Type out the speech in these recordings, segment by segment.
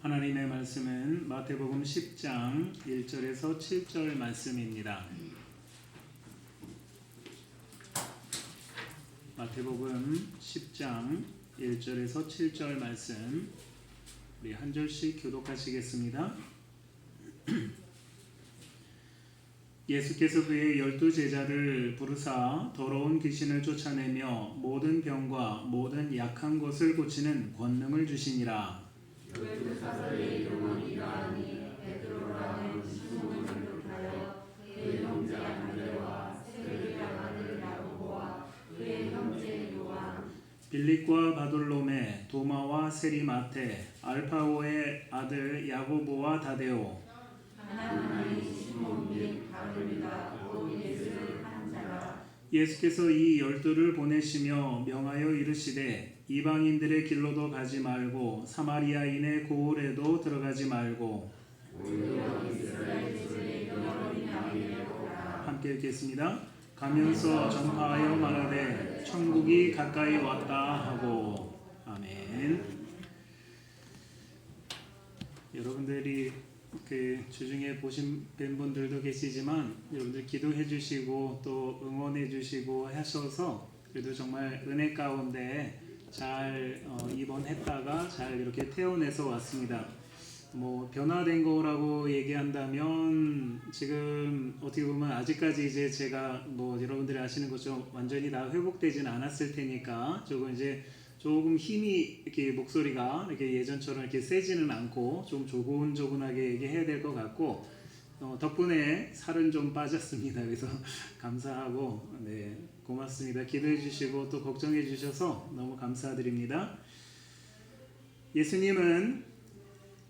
하나님의 말씀은 마태복음 10장 1절에서 7절 말씀입니다. 마태복음 10장 1절에서 7절 말씀 우리 한 절씩 교독하시겠습니다. 예수께서 그의 12제자를 부르사 더러운 귀신을 쫓아내며 모든 병과 모든 약한 것을 고치는 권능을 주시니라. 그 사설의 이름은 이러하니 베드로라는 시몬을 비롯하여 그의 형제 안드레와 세베대의 아들 야고보와 그의 형제 요한, 빌립과 바돌로메, 도마와 세리마테, 알파오의 아들 야고보와 다데오, 하나님의 시몬 및 바르미가 곧 예수를 한 자라. 예수께서 이 12를 보내시며 명하여 이르시되 이방인들의 길로도 가지 말고 사마리아인의 고을에도 들어가지 말고. 오히려 이스라엘 집에 영원히 남기를 보라. 함께 읽겠습니다. 가면서 전파하여 말하되 천국이 가까이 왔다 하고. 아멘. 여러분들이 그 주중에 보신 분들도 계시지만 여러분들 기도해 주시고 또 응원해 주시고 하셔서 그래도 정말 은혜 가운데 잘 입원했다가 잘 이렇게 퇴원해서 왔습니다. 뭐 변화된 거라고 얘기한다면 지금 어떻게 보면 아직까지 이제 제가 뭐 여러분들이 아시는 것처럼 완전히 다 회복되지는 않았을 테니까 조금 힘이 이렇게 목소리가 이렇게 예전처럼 이렇게 세지는 않고 좀 조곤조곤하게 얘기해야 될 것 같고 덕분에 살은 좀 빠졌습니다. 그래서 감사하고 네 고맙습니다. 기도해 주시고 또 걱정해 주셔서 너무 감사드립니다. 예수님은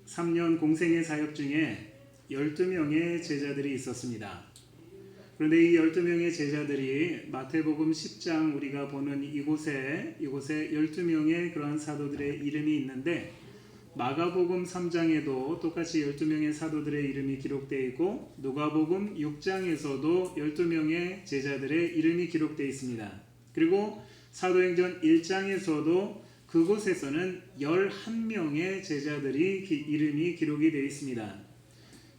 3년 공생의 사역 중에 12명의 제자들이 있었습니다. 그런데 이 12명의 제자들이 마태복음 10장 우리가 보는 이곳에 12명의 그러한 사도들의 이름이 있는데 마가복음 3장에도 똑같이 12명의 사도들의 이름이 기록되어 있고 누가복음 6장에서도 12명의 제자들의 이름이 기록되어 있습니다. 그리고 사도행전 1장에서도 그곳에서는 11명의 제자들이 이름이 기록이 되어 있습니다.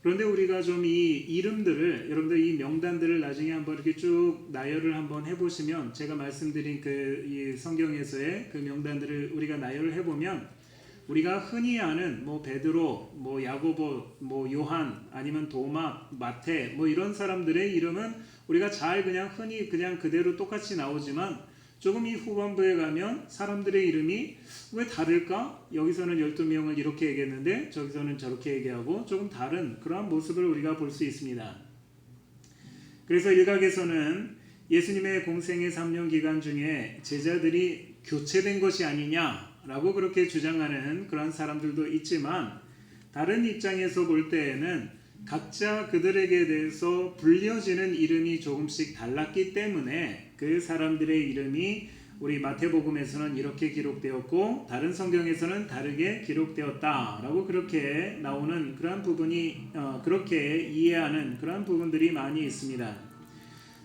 그런데 우리가 좀 이 이름들을 여러분들 이 명단들을 나중에 한번 이렇게 쭉 나열을 한번 해보시면 제가 말씀드린 이 성경에서의 그 명단들을 우리가 나열을 해보면 우리가 흔히 아는 뭐 베드로, 뭐 야고보, 뭐 요한 아니면 도마, 마태 뭐 이런 사람들의 이름은 우리가 잘 그냥 흔히 그냥 그대로 똑같이 나오지만 조금 이 후반부에 가면 사람들의 이름이 왜 다를까? 여기서는 12명을 이렇게 얘기했는데 저기서는 저렇게 얘기하고 조금 다른 그러한 모습을 우리가 볼 수 있습니다. 그래서 일각에서는 예수님의 공생의 3년 기간 중에 제자들이 교체된 것이 아니냐라고 그렇게 주장하는 그런 사람들도 있지만 다른 입장에서 볼 때에는 각자 그들에게 대해서 불려지는 이름이 조금씩 달랐기 때문에 그 사람들의 이름이 우리 마태복음에서는 이렇게 기록되었고 다른 성경에서는 다르게 기록되었다라고 그렇게 나오는 그런 부분이 그렇게 이해하는 그런 부분들이 많이 있습니다.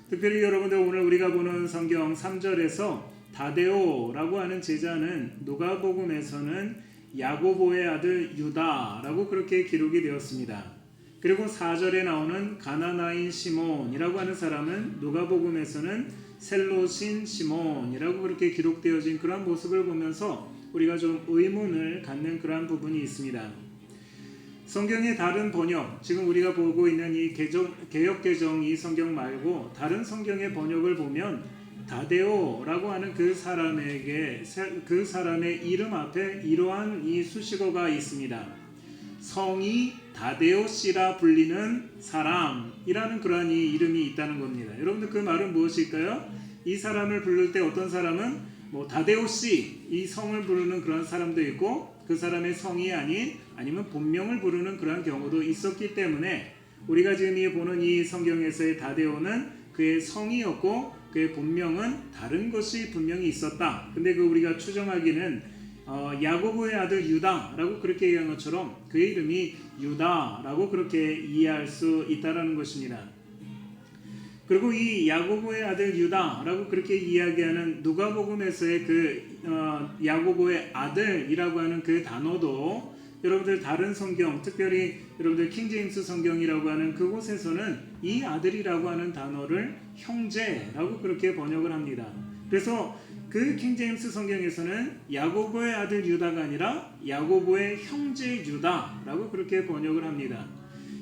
특별히 여러분들 오늘 우리가 보는 성경 3절에서 다데오라고 하는 제자는 누가복음에서는 야고보의 아들 유다라고 그렇게 기록이 되었습니다. 그리고 4절에 나오는 가나나인 시몬이라고 하는 사람은 누가복음에서는 셀로신 시몬이라고 그렇게 기록되어진 그런 모습을 보면서 우리가 좀 의문을 갖는 그런 부분이 있습니다. 성경의 다른 번역, 지금 우리가 보고 있는 이 개역개정 이 성경 말고 다른 성경의 번역을 보면 다데오라고 하는 그 사람의 이름 앞에 이러한 이 수식어가 있습니다. 성이 다데오 씨라 불리는 사람이라는 그러한 이 이름이 있다는 겁니다. 여러분들 그 말은 무엇일까요? 이 사람을 부를 때 어떤 사람은 뭐 다데오 씨 이 성을 부르는 그런 사람도 있고 그 사람의 성이 아니면 본명을 부르는 그런 경우도 있었기 때문에 우리가 지금 보는 이 성경에서의 다데오는 그의 성이었고 그의 본명은 다른 것이 분명히 있었다. 근데 그 우리가 추정하기는 야고보의 아들 유다라고 그렇게 얘기한 것처럼 그의 이름이 유다라고 그렇게 이해할 수 있다라는 것입니다. 그리고 이 야고보의 아들 유다라고 그렇게 이야기하는 누가복음에서의 그 야고보의 아들이라고 하는 그 단어도 여러분들 다른 성경, 특별히 여러분들 킹제임스 성경이라고 하는 그곳에서는 이 아들이라고 하는 단어를 형제라고 그렇게 번역을 합니다. 그래서 그 킹제임스 성경에서는 야고보의 아들 유다가 아니라 야고보의 형제 유다라고 그렇게 번역을 합니다.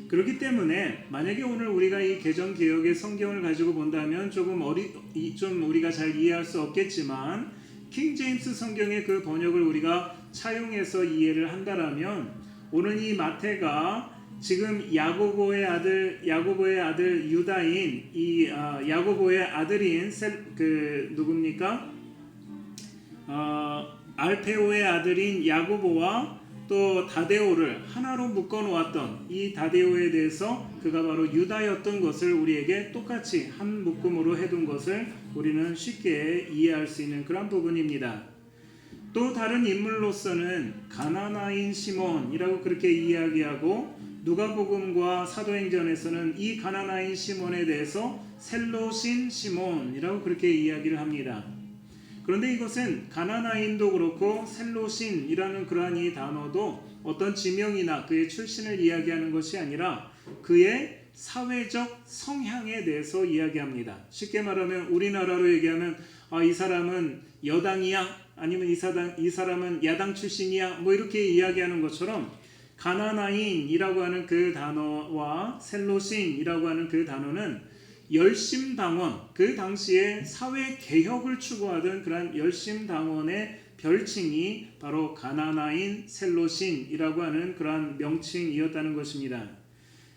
그렇기 때문에 만약에 오늘 우리가 이 개정 개역의 성경을 가지고 본다면 좀 우리가 잘 이해할 수 없겠지만 킹제임스 성경의 그 번역을 우리가 차용해서 이해를 한다라면 오늘 이 마태가 지금 야고보의 아들 유다인 이 야고보의 아들인 누굽니까? 알페오의 아들인 야고보와 또 다데오를 하나로 묶어 놓았던 이 다데오에 대해서 그가 바로 유다였던 것을 우리에게 똑같이 한 묶음으로 해둔 것을 우리는 쉽게 이해할 수 있는 그런 부분입니다. 또 다른 인물로서는 가나나인 시몬이라고 그렇게 이야기하고 누가복음과 사도행전에서는 이 가나나인 시몬에 대해서 셀로신 시몬이라고 그렇게 이야기를 합니다. 그런데 이것은 가나나인도 그렇고 셀로신이라는 그러한 이 단어도 어떤 지명이나 그의 출신을 이야기하는 것이 아니라 그의 사회적 성향에 대해서 이야기합니다. 쉽게 말하면 우리나라로 얘기하면 이 사람은 여당이야 아니면 이 사람은 야당 출신이야 뭐 이렇게 이야기하는 것처럼 가나나인이라고 하는 그 단어와 셀로신이라고 하는 그 단어는 열심당원, 그 당시에 사회개혁을 추구하던 그런 열심당원의 별칭이 바로 가나나인 셀로신이라고 하는 그러한 명칭이었다는 것입니다.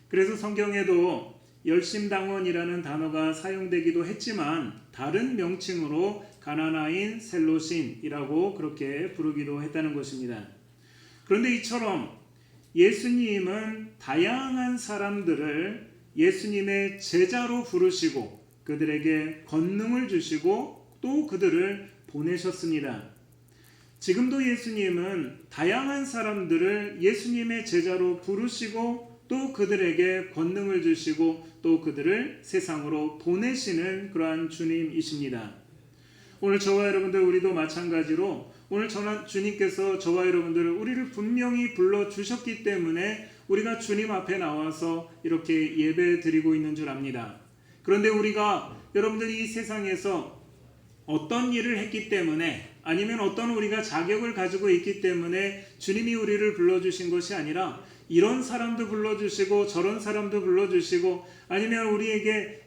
그래서 성경에도 열심당원이라는 단어가 사용되기도 했지만 다른 명칭으로 가나나인 셀로신이라고 그렇게 부르기도 했다는 것입니다. 그런데 이처럼 예수님은 다양한 사람들을 예수님의 제자로 부르시고 그들에게 권능을 주시고 또 그들을 보내셨습니다. 지금도 예수님은 다양한 사람들을 예수님의 제자로 부르시고 또 그들에게 권능을 주시고 또 그들을 세상으로 보내시는 그러한 주님이십니다. 오늘 저와 여러분들 우리도 마찬가지로 오늘 주님께서 저와 여러분들을 우리를 분명히 불러주셨기 때문에 우리가 주님 앞에 나와서 이렇게 예배 드리고 있는 줄 압니다. 그런데 우리가 여러분들이 이 세상에서 어떤 일을 했기 때문에 아니면 어떤 우리가 자격을 가지고 있기 때문에 주님이 우리를 불러주신 것이 아니라 이런 사람도 불러주시고 저런 사람도 불러주시고 아니면 우리에게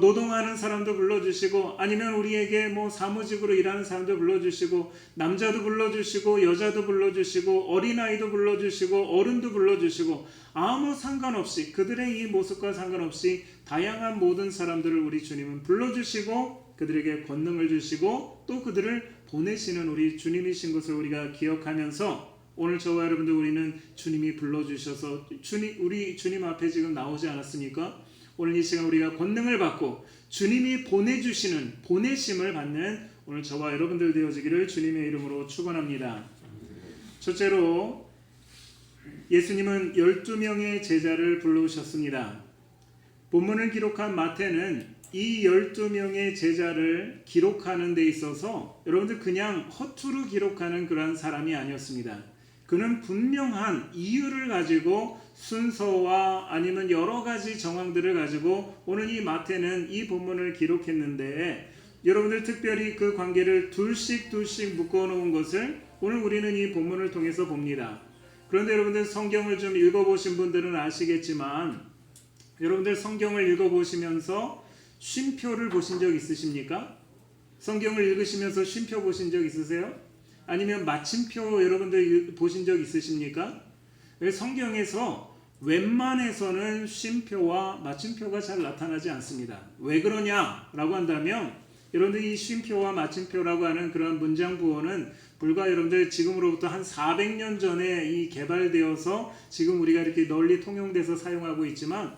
노동하는 사람도 불러주시고 아니면 우리에게 뭐 사무직으로 일하는 사람도 불러주시고 남자도 불러주시고 여자도 불러주시고 어린아이도 불러주시고 어른도 불러주시고 아무 상관없이 그들의 이 모습과 상관없이 다양한 모든 사람들을 우리 주님은 불러주시고 그들에게 권능을 주시고 또 그들을 보내시는 우리 주님이신 것을 우리가 기억하면서 오늘 저와 여러분들 우리는 주님이 불러주셔서 우리 주님 앞에 지금 나오지 않았습니까? 오늘 이 시간 우리가 권능을 받고 주님이 보내주시는 보내심을 받는 오늘 저와 여러분들 되어지기를 주님의 이름으로 축원합니다. 첫째로 예수님은 12명의 제자를 불러오셨습니다. 본문을 기록한 마태는 이 12명의 제자를 기록하는 데 있어서 여러분들 그냥 허투루 기록하는 그러한 사람이 아니었습니다. 그는 분명한 이유를 가지고 순서와 아니면 여러 가지 정황들을 가지고 오늘 이 마태는 이 본문을 기록했는데 여러분들 특별히 그 관계를 둘씩 묶어 놓은 것을 오늘 우리는 이 본문을 통해서 봅니다. 그런데 여러분들 성경을 좀 읽어보신 분들은 아시겠지만 여러분들 성경을 읽어보시면서 쉼표를 보신 적 있으십니까? 성경을 읽으시면서 쉼표 보신 적 있으세요? 아니면 마침표 여러분들 보신 적 있으십니까? 성경에서 웬만해서는 쉼표와 마침표가 잘 나타나지 않습니다. 왜 그러냐라고 한다면 여러분들 이 쉼표와 마침표라고 하는 그런 문장 부호는 불과 여러분들 지금으로부터 한 400년 전에 이 개발되어서 지금 우리가 이렇게 널리 통용돼서 사용하고 있지만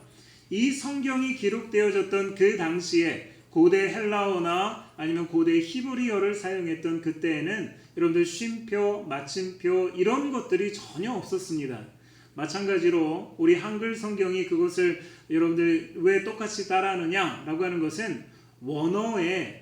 이 성경이 기록되어졌던 그 당시에 고대 헬라어나 아니면 고대 히브리어를 사용했던 그때에는 여러분들 쉼표, 마침표 이런 것들이 전혀 없었습니다. 마찬가지로 우리 한글 성경이 그것을 여러분들 왜 똑같이 따라하느냐라고 하는 것은 원어에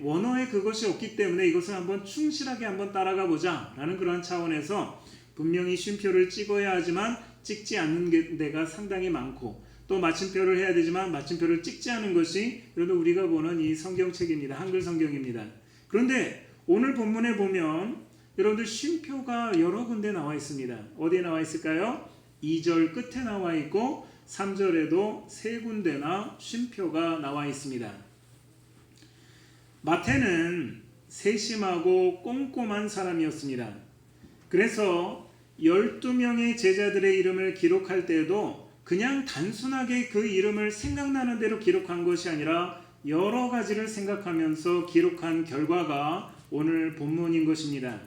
그것이 없기 때문에 이것을 한번 충실하게 한번 따라가 보자 라는 그런 차원에서 분명히 쉼표를 찍어야 하지만 찍지 않는 데가 상당히 많고, 또 마침표를 해야 되지만 마침표를 찍지 않은 것이 여러분 우리가 보는 이 성경책입니다. 한글 성경입니다. 그런데 오늘 본문에 보면 여러분들 쉼표가 여러 군데 나와 있습니다. 어디에 나와 있을까요? 2절 끝에 나와 있고 3절에도 3군데나 쉼표가 나와 있습니다. 마태는 세심하고 꼼꼼한 사람이었습니다. 그래서 12명의 제자들의 이름을 기록할 때에도 그냥 단순하게 그 이름을 생각나는 대로 기록한 것이 아니라 여러 가지를 생각하면서 기록한 결과가 오늘 본문인 것입니다.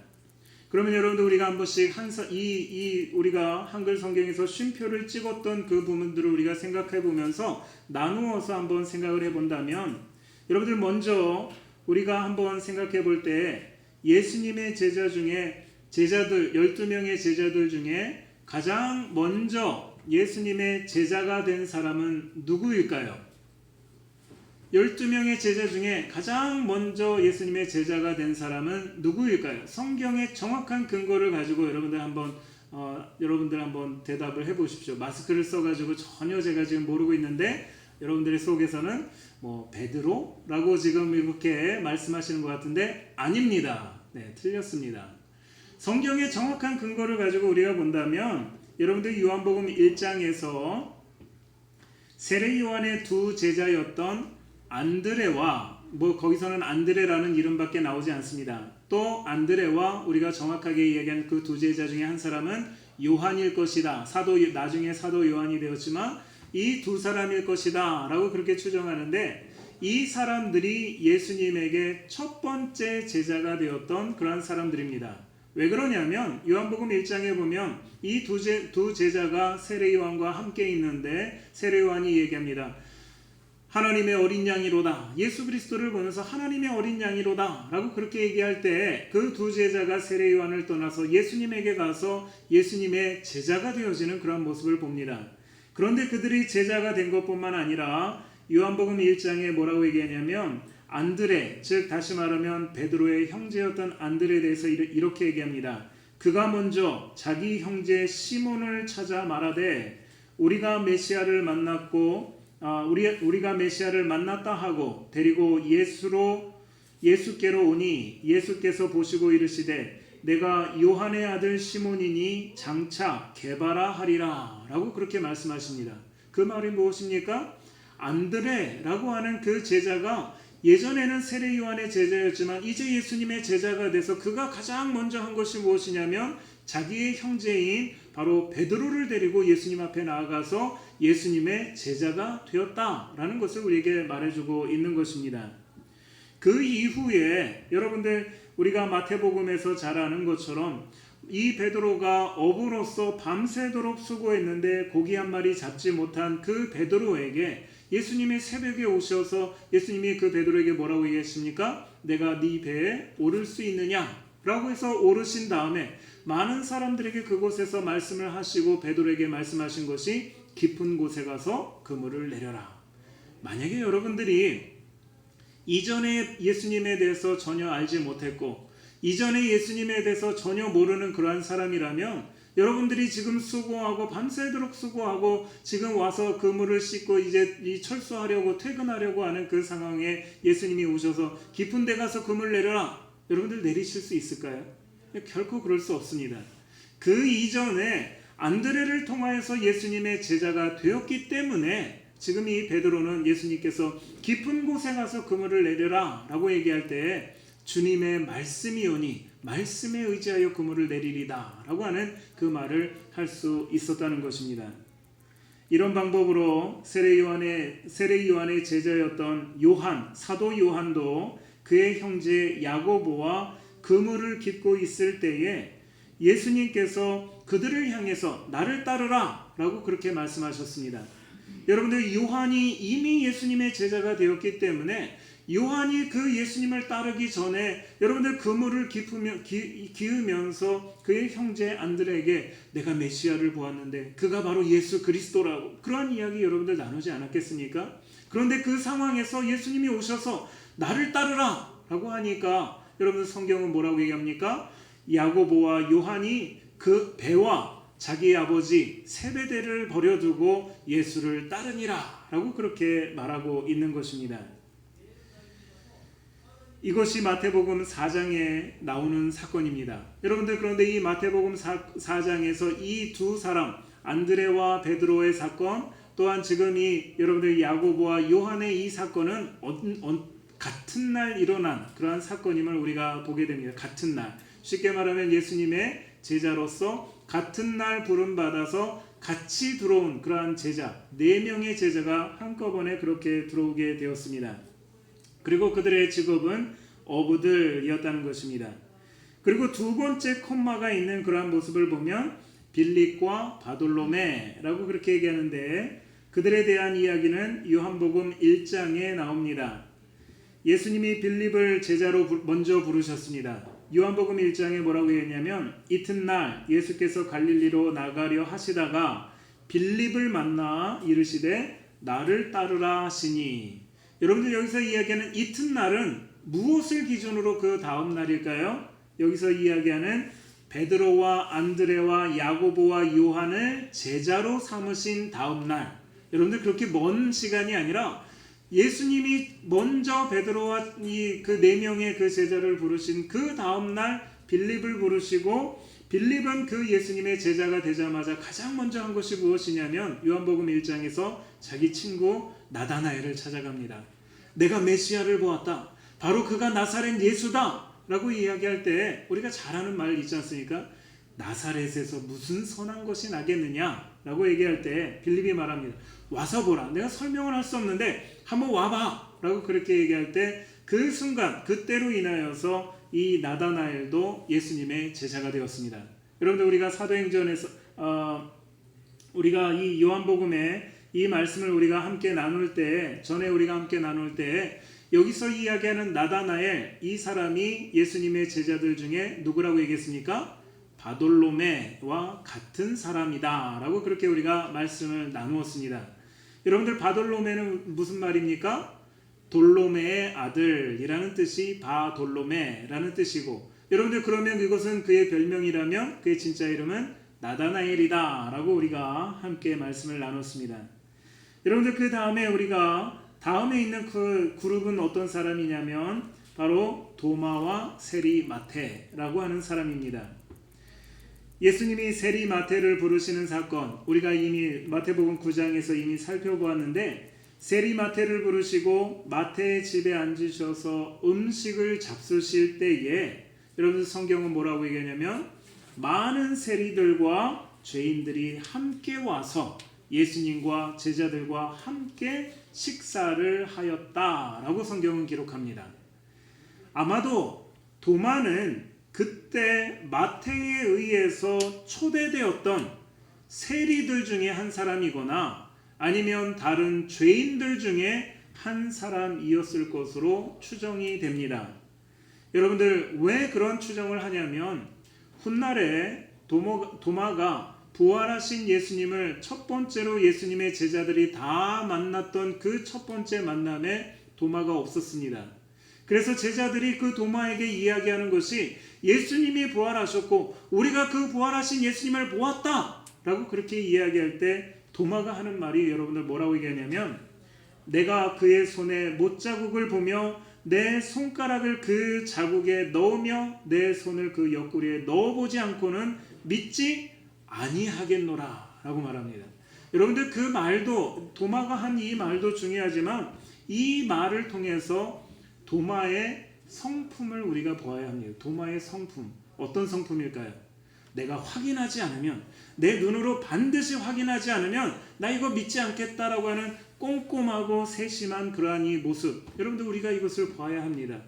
그러면 여러분들 우리가 한 번씩 우리가 한글 성경에서 쉼표를 찍었던 그 부분들을 우리가 생각해 보면서 나누어서 한번 생각을 해 본다면, 여러분들 먼저 우리가 한번 생각해 볼 때 예수님의 제자들 12명의 제자들 중에 가장 먼저 예수님의 제자가 된 사람은 누구일까요? 12명의 제자 중에 가장 먼저 예수님의 제자가 된 사람은 누구일까요? 성경의 정확한 근거를 가지고 여러분들 한번 대답을 해 보십시오. 마스크를 써가지고 전혀 제가 지금 모르고 있는데 여러분들의 속에서는 베드로라고 지금 이렇게 말씀하시는 것 같은데 아닙니다. 네, 틀렸습니다. 성경의 정확한 근거를 가지고 우리가 본다면 여러분들 요한복음 1장에서 세례 요한의 두 제자였던 안드레와 거기서는 안드레라는 이름밖에 나오지 않습니다. 또 안드레와 우리가 정확하게 이야기한 그 두 제자 중에 한 사람은 요한일 것이다. 나중에 사도 요한이 되었지만 이 두 사람일 것이다 라고 그렇게 추정하는데, 이 사람들이 예수님에게 첫 번째 제자가 되었던 그러한 사람들입니다. 왜 그러냐면 요한복음 1장에 보면 이 두 제자가 세례 요한과 함께 있는데 세례 요한이 얘기합니다. 하나님의 어린 양이로다. 예수 그리스도를 보면서 하나님의 어린 양이로다 라고 그렇게 얘기할 때 그 두 제자가 세례 요한을 떠나서 예수님에게 가서 예수님의 제자가 되어지는 그런 모습을 봅니다. 그런데 그들이 제자가 된 것뿐만 아니라 요한복음 1장에 뭐라고 얘기하냐면 안드레, 즉 다시 말하면 베드로의 형제였던 안드레에 대해서 이렇게 얘기합니다. 그가 먼저 자기 형제 시몬을 찾아 말하되 우리가 메시아를 만났다 하고 데리고 예수께로 오니 예수께서 보시고 이르시되 내가 요한의 아들 시몬이니 장차 게바라 하리라 라고 그렇게 말씀하십니다. 그 말이 무엇입니까? 안드레라고 하는 그 제자가 예전에는 세례 요한의 제자였지만 이제 예수님의 제자가 돼서 그가 가장 먼저 한 것이 무엇이냐면 자기의 형제인 바로 베드로를 데리고 예수님 앞에 나아가서 예수님의 제자가 되었다라는 것을 우리에게 말해주고 있는 것입니다. 그 이후에 여러분들 우리가 마태복음에서 잘 아는 것처럼 이 베드로가 어부로서 밤새도록 수고했는데 고기 한 마리 잡지 못한 그 베드로에게 예수님이 새벽에 오셔서 예수님이 그 베드로에게 뭐라고 얘기했습니까? 내가 네 배에 오를 수 있느냐? 라고 해서 오르신 다음에 많은 사람들에게 그곳에서 말씀을 하시고 베드로에게 말씀하신 것이 깊은 곳에 가서 그물을 내려라. 만약에 여러분들이 이전에 예수님에 대해서 전혀 알지 못했고 이전에 예수님에 대해서 전혀 모르는 그러한 사람이라면 여러분들이 지금 수고하고 밤새도록 수고하고 지금 와서 그물을 씻고 이제 철수하려고 퇴근하려고 하는 그 상황에 예수님이 오셔서 깊은 데 가서 그물 내려라. 여러분들 내리실 수 있을까요? 결코 그럴 수 없습니다. 그 이전에 안드레를 통하여서 예수님의 제자가 되었기 때문에 지금 이 베드로는 예수님께서 깊은 곳에 가서 그물을 내려라 라고 얘기할 때 주님의 말씀이 오니 말씀에 의지하여 그물을 내리리다 라고 하는 그 말을 할 수 있었다는 것입니다. 이런 방법으로 세례 요한의 제자였던 사도 요한도 그의 형제 야고보와 그물을 깃고 있을 때에 예수님께서 그들을 향해서 나를 따르라 라고 그렇게 말씀하셨습니다. 여러분들 요한이 이미 예수님의 제자가 되었기 때문에 요한이 그 예수님을 따르기 전에 여러분들 그물을 기으면서 그의 형제 안드레에게 내가 메시아를 보았는데 그가 바로 예수 그리스도라고 그러한 이야기 여러분들 나누지 않았겠습니까? 그런데 그 상황에서 예수님이 오셔서 나를 따르라 라고 하니까 여러분들 성경은 뭐라고 얘기합니까? 야고보와 요한이 그 배와 자기 아버지 세베대를 버려두고 예수를 따르니라 라고 그렇게 말하고 있는 것입니다. 이것이 마태복음 4장에 나오는 사건입니다. 여러분들, 그런데 이 마태복음 4장에서 이 두 사람 안드레와 베드로의 사건, 또한 지금 이 여러분들 야고보와 요한의 이 사건은 같은 날 일어난 그러한 사건임을 우리가 보게 됩니다. 같은 날, 쉽게 말하면 예수님의 제자로서 같은 날 부름받아서 같이 들어온 그러한 제자 4명의 제자가 한꺼번에 그렇게 들어오게 되었습니다. 그리고 그들의 직업은 어부들이었다는 것입니다. 그리고 두 번째 콤마가 있는 그러한 모습을 보면 빌립과 바돌로메라고 그렇게 얘기하는데, 그들에 대한 이야기는 요한복음 1장에 나옵니다. 예수님이 빌립을 제자로 먼저 부르셨습니다. 요한복음 1장에 뭐라고 했냐면, 이튿날 예수께서 갈릴리로 나가려 하시다가 빌립을 만나 이르시되 나를 따르라 하시니. 여러분들, 여기서 이야기하는 이튿날은 무엇을 기준으로 그 다음 날일까요? 여기서 이야기하는 베드로와 안드레와 야고보와 요한을 제자로 삼으신 다음 날. 여러분들, 그렇게 먼 시간이 아니라 예수님이 먼저 베드로와 그 4명의 그 제자를 부르신 그 다음 날 빌립을 부르시고, 빌립은 그 예수님의 제자가 되자마자 가장 먼저 한 것이 무엇이냐면 요한복음 1장에서 자기 친구 나다나엘을 찾아갑니다. 내가 메시아를 보았다. 바로 그가 나사렛 예수다 라고 이야기할 때 우리가 잘 아는 말 있지 않습니까? 나사렛에서 무슨 선한 것이 나겠느냐 라고 얘기할 때 빌립이 말합니다. 와서 보라. 내가 설명을 할 수 없는데 한번 와봐 라고 그렇게 얘기할 때 그 순간, 그때로 인하여서 이 나다나엘도 예수님의 제자가 되었습니다. 여러분들, 우리가 사도행전에서 우리가 이 요한복음의 이 말씀을 우리가 함께 나눌 때, 전에 우리가 함께 나눌 때 여기서 이야기하는 나다나엘, 이 사람이 예수님의 제자들 중에 누구라고 얘기했습니까? 바돌로메와 같은 사람이다 라고 그렇게 우리가 말씀을 나누었습니다. 여러분들, 바돌로메는 무슨 말입니까? 돌로메의 아들이라는 뜻이 바돌로메라는 뜻이고, 여러분들, 그러면 이것은 그의 별명이라면 그의 진짜 이름은 나다나엘이다 라고 우리가 함께 말씀을 나눴습니다. 여러분들, 그 다음에 우리가 다음에 있는 그 그룹은 어떤 사람이냐면 바로 도마와 세리마테라고 하는 사람입니다. 예수님이 세리마테를 부르시는 사건, 우리가 이미 마태복음 9장에서 이미 살펴보았는데, 세리마테를 부르시고 마태의 집에 앉으셔서 음식을 잡수실 때에, 여러분, 성경은 뭐라고 얘기하냐면 많은 세리들과 죄인들이 함께 와서 예수님과 제자들과 함께 식사를 하였다라고 성경은 기록합니다. 아마도 도마는 그때 마태에 의해서 초대되었던 세리들 중에 한 사람이거나 아니면 다른 죄인들 중에 한 사람이었을 것으로 추정이 됩니다. 여러분들, 왜 그런 추정을 하냐면 훗날에 도마가 부활하신 예수님을 첫 번째로 예수님의 제자들이 다 만났던 그 첫 번째 만남에 도마가 없었습니다. 그래서 제자들이 그 도마에게 이야기하는 것이 예수님이 부활하셨고 우리가 그 부활하신 예수님을 보았다 라고 그렇게 이야기할 때 도마가 하는 말이, 여러분들, 뭐라고 얘기하냐면, 내가 그의 손에 못자국을 보며 내 손가락을 그 자국에 넣으며 내 손을 그 옆구리에 넣어보지 않고는 믿지 아니하겠노라 라고 말합니다. 여러분들, 그 말도, 도마가 한 이 말도 중요하지만 이 말을 통해서 도마의 성품을 우리가 보아야 합니다. 도마의 성품, 어떤 성품일까요? 내가 확인하지 않으면, 내 눈으로 반드시 확인하지 않으면 나 이거 믿지 않겠다라고 하는 꼼꼼하고 세심한 그러한 이 모습, 여러분들, 우리가 이것을 봐야 합니다.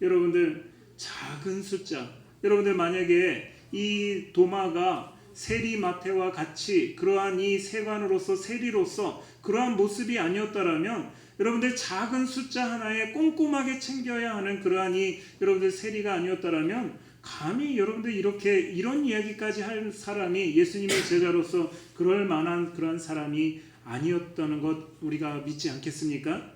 여러분들, 작은 숫자, 여러분들, 만약에 이 도마가 세리마테와 같이 그러한 이 세관으로서, 세리로서 그러한 모습이 아니었다라면, 여러분들, 작은 숫자 하나에 꼼꼼하게 챙겨야 하는 그러한 이 여러분들 세리가 아니었다라면 감히 여러분들 이런 이야기까지 할 사람이 예수님의 제자로서 그럴 만한 그런 사람이 아니었다는 것 우리가 믿지 않겠습니까?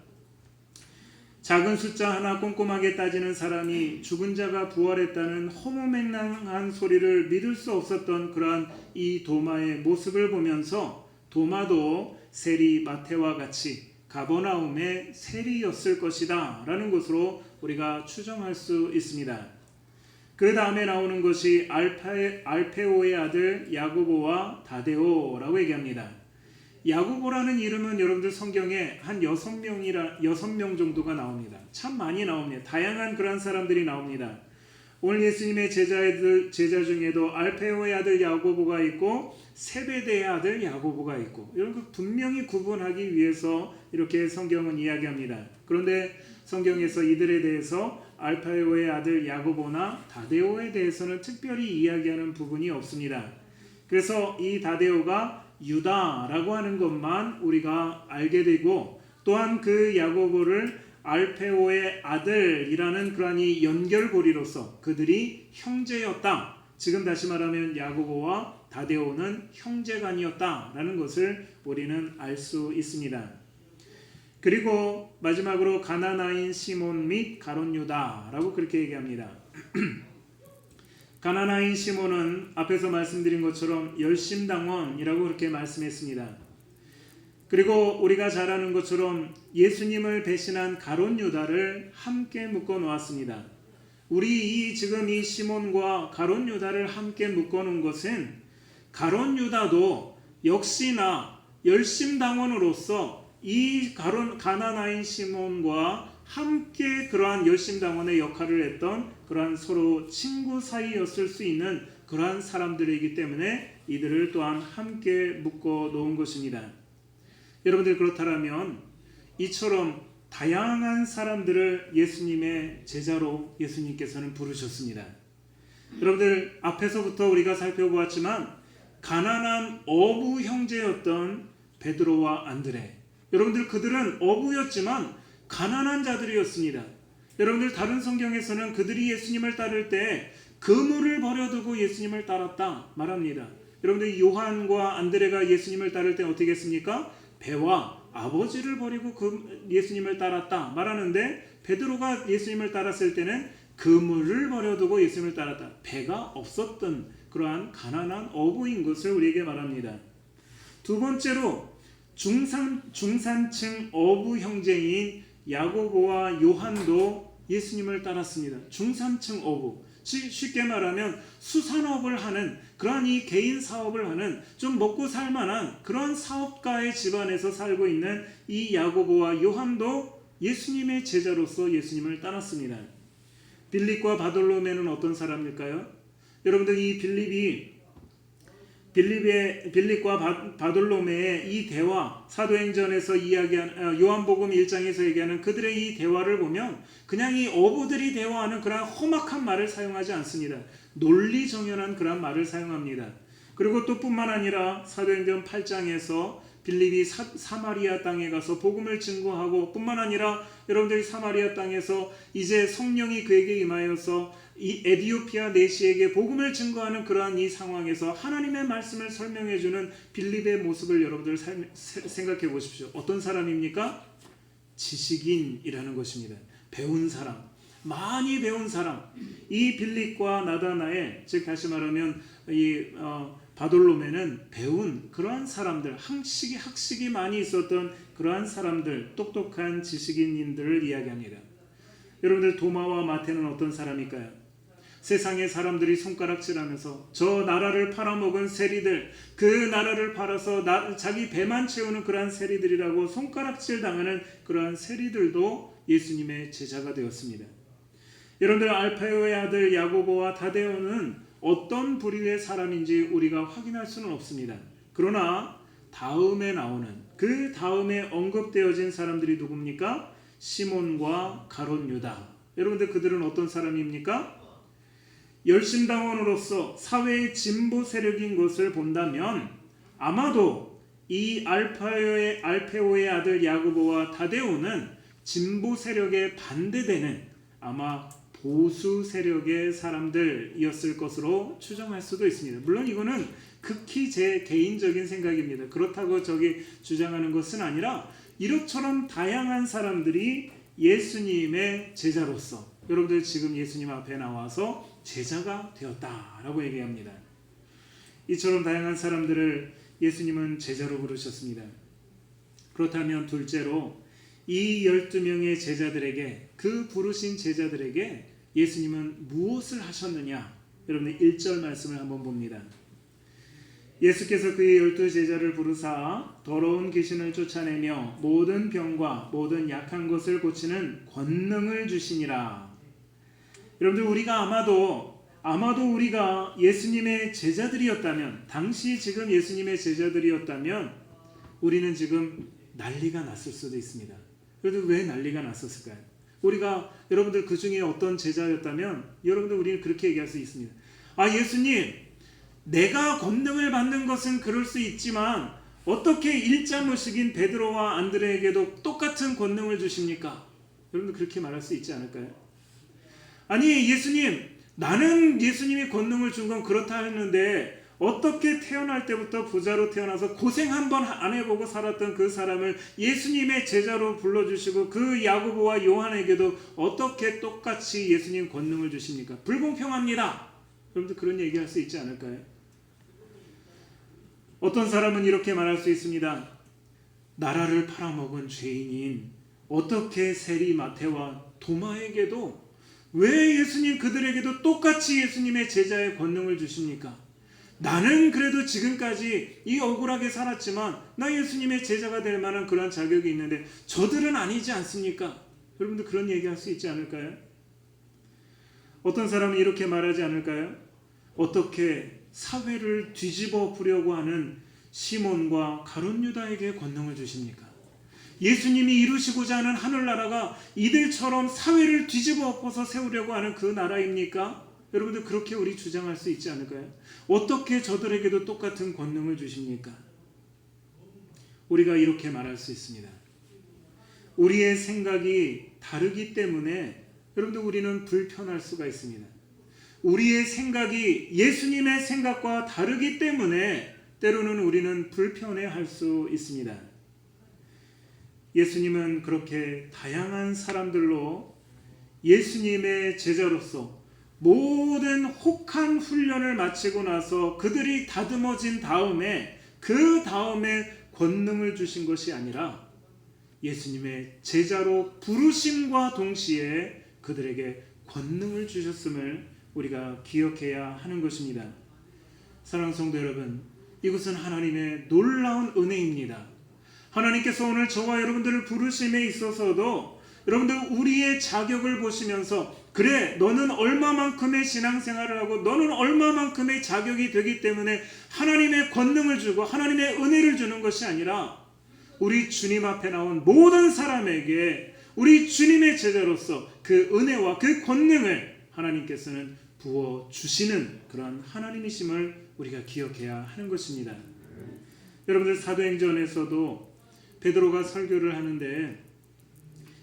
작은 숫자 하나 꼼꼼하게 따지는 사람이 죽은 자가 부활했다는 허무맹랑한 소리를 믿을 수 없었던 그러한 이 도마의 모습을 보면서 도마도 세리 마태와 같이 가버나움의 세리였을 것이다 라는 것으로 우리가 추정할 수 있습니다. 그 다음에 나오는 것이 알페오의 아들 야고보와 다데오라고 얘기합니다. 야고보라는 이름은 여러분들 성경에 한 6명 정도가 나옵니다. 참 많이 나옵니다. 다양한 그런 사람들이 나옵니다. 오늘 예수님의 제자 중에도 알페오의 아들 야고보가 있고 세베대의 아들 야고보가 있고 이런 거 분명히 구분하기 위해서 이렇게 성경은 이야기합니다. 그런데 성경에서 이들에 대해서 알페오의 아들 야고보나 다데오에 대해서는 특별히 이야기하는 부분이 없습니다. 그래서 이 다데오가 유다라고 하는 것만 우리가 알게 되고 또한 그 야고보를 알페오의 아들이라는 그러한 이 연결고리로서 그들이 형제였다. 지금 다시 말하면 야고보와 다데오는 형제간이었다라는 것을 우리는 알 수 있습니다. 그리고 마지막으로 가나나인 시몬 및 가룟 유다라고 그렇게 얘기합니다. 가나나인 시몬은 앞에서 말씀드린 것처럼 열심당원이라고 그렇게 말씀했습니다. 그리고 우리가 잘 아는 것처럼 예수님을 배신한 가룟 유다를 함께 묶어 놓았습니다. 우리 지금 이 시몬과 가룟 유다를 함께 묶어 놓은 것은 가룟 유다도 역시나 열심당원으로서 이 가나나인 시몬과 함께 그러한 열심당원의 역할을 했던 그러한 서로 친구 사이였을 수 있는 그러한 사람들이기 때문에 이들을 또한 함께 묶어 놓은 것입니다. 여러분들 그렇다면 이처럼 다양한 사람들을 예수님의 제자로 예수님께서는 부르셨습니다. 여러분들 앞에서부터 우리가 살펴보았지만 가난한 어부 형제였던 베드로와 안드레, 여러분들 그들은 어부였지만 가난한 자들이었습니다. 여러분들 다른 성경에서는 그들이 예수님을 따를 때 그물을 버려두고 예수님을 따랐다 말합니다. 여러분들 요한과 안드레가 예수님을 따를 때 어떻게 했습니까? 배와 아버지를 버리고 예수님을 따랐다 말하는데 베드로가 예수님을 따랐을 때는 그물을 버려두고 예수님을 따랐다. 배가 없었던 그러한 가난한 어부인 것을 우리에게 말합니다. 두 번째로 중산층 어부 형제인 야고보와 요한도 예수님을 따랐습니다. 중산층 어부, 쉽게 말하면 수산업을 하는 그러한 이 개인 사업을 하는 좀 먹고 살만한 그런 사업가의 집안에서 살고 있는 이 야고보와 요한도 예수님의 제자로서 예수님을 따랐습니다. 빌립과 바돌로메는 어떤 사람일까요? 여러분들 이 빌립과 바돌로메의 이 대화, 사도행전에서 이야기한 요한복음 1장에서 얘기하는 그들의 이 대화를 보면 그냥 이 어부들이 대화하는 그런 험악한 말을 사용하지 않습니다. 논리정연한 그런 말을 사용합니다. 그리고 또 뿐만 아니라 사도행전 8장에서 빌립이 사마리아 땅에 가서 복음을 증거하고 뿐만 아니라 여러분들이 사마리아 땅에서 이제 성령이 그에게 임하여서 이 에디오피아 내시에게 복음을 증거하는 그러한 이 상황에서 하나님의 말씀을 설명해주는 빌립의 모습을 여러분들 생각해 보십시오. 어떤 사람입니까? 지식인이라는 것입니다. 배운 사람, 많이 배운 사람. 이 빌립과 나다나엘, 즉 다시 말하면 이 바돌로메는 배운 그러한 사람들, 학식이 많이 있었던 그러한 사람들, 똑똑한 지식인들을 이야기합니다. 여러분들 도마와 마태는 어떤 사람일까요? 세상의 사람들이 손가락질하면서 저 나라를 팔아먹은 세리들, 그 나라를 팔아서 자기 배만 채우는 그러한 세리들이라고 손가락질 당하는 그러한 세리들도 예수님의 제자가 되었습니다. 여러분들 알페오의 아들 야고보와 다데오는 어떤 부류의 사람인지 우리가 확인할 수는 없습니다. 그러나 다음에 나오는 그 다음에 언급되어진 사람들이 누굽니까? 시몬과 가룟 유다. 여러분들 그들은 어떤 사람입니까? 열심당원으로서 사회의 진보 세력인 것을 본다면 아마도 이 알페오의 아들 야고보와 다데오는 진보 세력에 반대되는 아마 보수 세력의 사람들이었을 것으로 추정할 수도 있습니다. 물론 이거는 극히 제 개인적인 생각입니다. 그렇다고 저기 주장하는 것은 아니라 이렇처럼 다양한 사람들이 예수님의 제자로서 여러분들 지금 예수님 앞에 나와서 제자가 되었다라고 얘기합니다. 이처럼 다양한 사람들을 예수님은 제자로 부르셨습니다. 그렇다면 둘째로 이 12명의 제자들에게, 그 부르신 제자들에게 예수님은 무엇을 하셨느냐? 여러분들 1절 말씀을 한번 봅니다. 예수께서 그의 12제자를 부르사 더러운 귀신을 쫓아내며 모든 병과 모든 약한 것을 고치는 권능을 주시니라. 여러분들 우리가 아마도 우리가 예수님의 제자들이었다면, 당시 지금 예수님의 제자들이었다면 우리는 지금 난리가 났을 수도 있습니다. 그래도 왜 난리가 났었을까요? 우리가 여러분들 그 중에 어떤 제자였다면 여러분들 우리는 그렇게 얘기할 수 있습니다. 예수님, 내가 권능을 받는 것은 그럴 수 있지만 어떻게 일자무식인 베드로와 안드레에게도 똑같은 권능을 주십니까? 여러분들 그렇게 말할 수 있지 않을까요? 아니 예수님, 나는 예수님이 권능을 준 건 그렇다 했는데 어떻게 태어날 때부터 부자로 태어나서 고생 한번 안 해보고 살았던 그 사람을 예수님의 제자로 불러주시고 그 야고보와 요한에게도 어떻게 똑같이 예수님 권능을 주십니까? 불공평합니다. 여러분들 그런 얘기할 수 있지 않을까요? 어떤 사람은 이렇게 말할 수 있습니다. 나라를 팔아먹은 죄인인 어떻게 세리 마태와 도마에게도 왜 예수님 그들에게도 똑같이 예수님의 제자의 권능을 주십니까? 나는 그래도 지금까지 이 억울하게 살았지만 나 예수님의 제자가 될 만한 그런 자격이 있는데 저들은 아니지 않습니까? 여러분들 그런 얘기할 수 있지 않을까요? 어떤 사람은 이렇게 말하지 않을까요? 어떻게 사회를 뒤집어 보려고 하는 시몬과 가룟 유다에게 권능을 주십니까? 예수님이 이루시고자 하는 하늘나라가 이들처럼 사회를 뒤집어 엎어서 세우려고 하는 그 나라입니까? 여러분들 그렇게 우리 주장할 수 있지 않을까요? 어떻게 저들에게도 똑같은 권능을 주십니까? 우리가 이렇게 말할 수 있습니다. 우리의 생각이 다르기 때문에 여러분들 우리는 불편할 수가 있습니다. 우리의 생각이 예수님의 생각과 다르기 때문에 때로는 우리는 불편해할 수 있습니다. 예수님은 그렇게 다양한 사람들로 예수님의 제자로서 모든 혹한 훈련을 마치고 나서 그들이 다듬어진 다음에 그 다음에 권능을 주신 것이 아니라 예수님의 제자로 부르심과 동시에 그들에게 권능을 주셨음을 우리가 기억해야 하는 것입니다. 사랑하는 성도 여러분, 이것은 하나님의 놀라운 은혜입니다. 하나님께서 오늘 저와 여러분들을 부르심에 있어서도 여러분들 우리의 자격을 보시면서 그래 너는 얼마만큼의 신앙생활을 하고 너는 얼마만큼의 자격이 되기 때문에 하나님의 권능을 주고 하나님의 은혜를 주는 것이 아니라 우리 주님 앞에 나온 모든 사람에게 우리 주님의 제자로서 그 은혜와 그 권능을 하나님께서는 부어주시는 그런 하나님이심을 우리가 기억해야 하는 것입니다. 여러분들 사도행전에서도 베드로가 설교를 하는데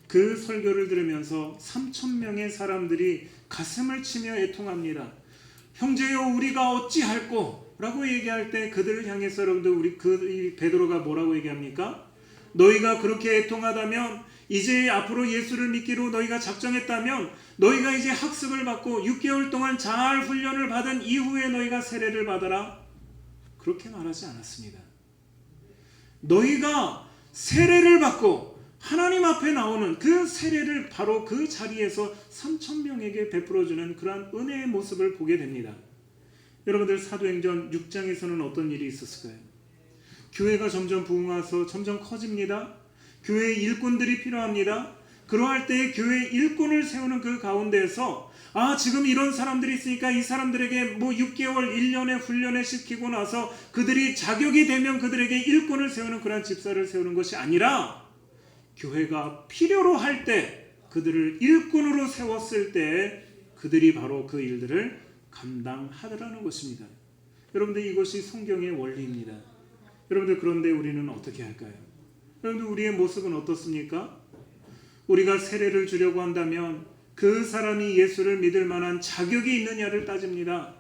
그 설교를 들으면서 3,000명의 사람들이 가슴을 치며 애통합니다. 형제여 우리가 어찌할꼬? 라고 얘기할 때 그들을 향해서 여러분들 베드로가 뭐라고 얘기합니까? 너희가 그렇게 애통하다면 이제 앞으로 예수를 믿기로 너희가 작정했다면 너희가 이제 학습을 받고 6개월 동안 잘 훈련을 받은 이후에 너희가 세례를 받아라. 그렇게 말하지 않았습니다. 너희가 세례를 받고 하나님 앞에 나오는 그 세례를 바로 그 자리에서 3,000명에게 베풀어주는 그러한 은혜의 모습을 보게 됩니다. 여러분들 사도행전 6장에서는 어떤 일이 있었을까요? 교회가 점점 부흥해서 점점 커집니다. 교회에 일꾼들이 필요합니다. 그러할 때 교회 일꾼을 세우는 그 가운데에서 지금 이런 사람들이 있으니까 이 사람들에게 6개월 1년의 훈련을 시키고 나서 그들이 자격이 되면 그들에게 일꾼을 세우는 그런 집사를 세우는 것이 아니라 교회가 필요로 할 때 그들을 일꾼으로 세웠을 때 그들이 바로 그 일들을 감당하더라는 것입니다. 여러분들 이것이 성경의 원리입니다. 여러분들 그런데 우리는 어떻게 할까요? 여러분들 우리의 모습은 어떻습니까? 우리가 세례를 주려고 한다면 그 사람이 예수를 믿을 만한 자격이 있느냐를 따집니다.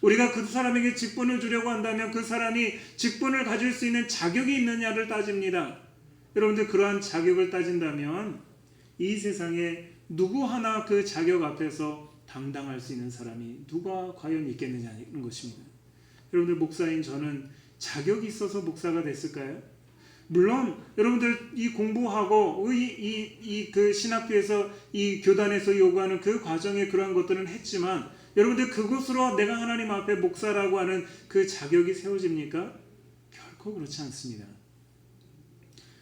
우리가 그 사람에게 직분을 주려고 한다면 그 사람이 직분을 가질 수 있는 자격이 있느냐를 따집니다. 여러분들 그러한 자격을 따진다면 이 세상에 누구 하나 그 자격 앞에서 당당할 수 있는 사람이 누가 과연 있겠느냐는 것입니다. 여러분들, 목사인 저는 자격이 있어서 목사가 됐을까요? 물론 여러분들 이 공부하고 그 신학교에서 이 교단에서 요구하는 그 과정에 그러한 것들은 했지만, 여러분들 그것으로 내가 하나님 앞에 목사라고 하는 그 자격이 세워집니까? 결코 그렇지 않습니다.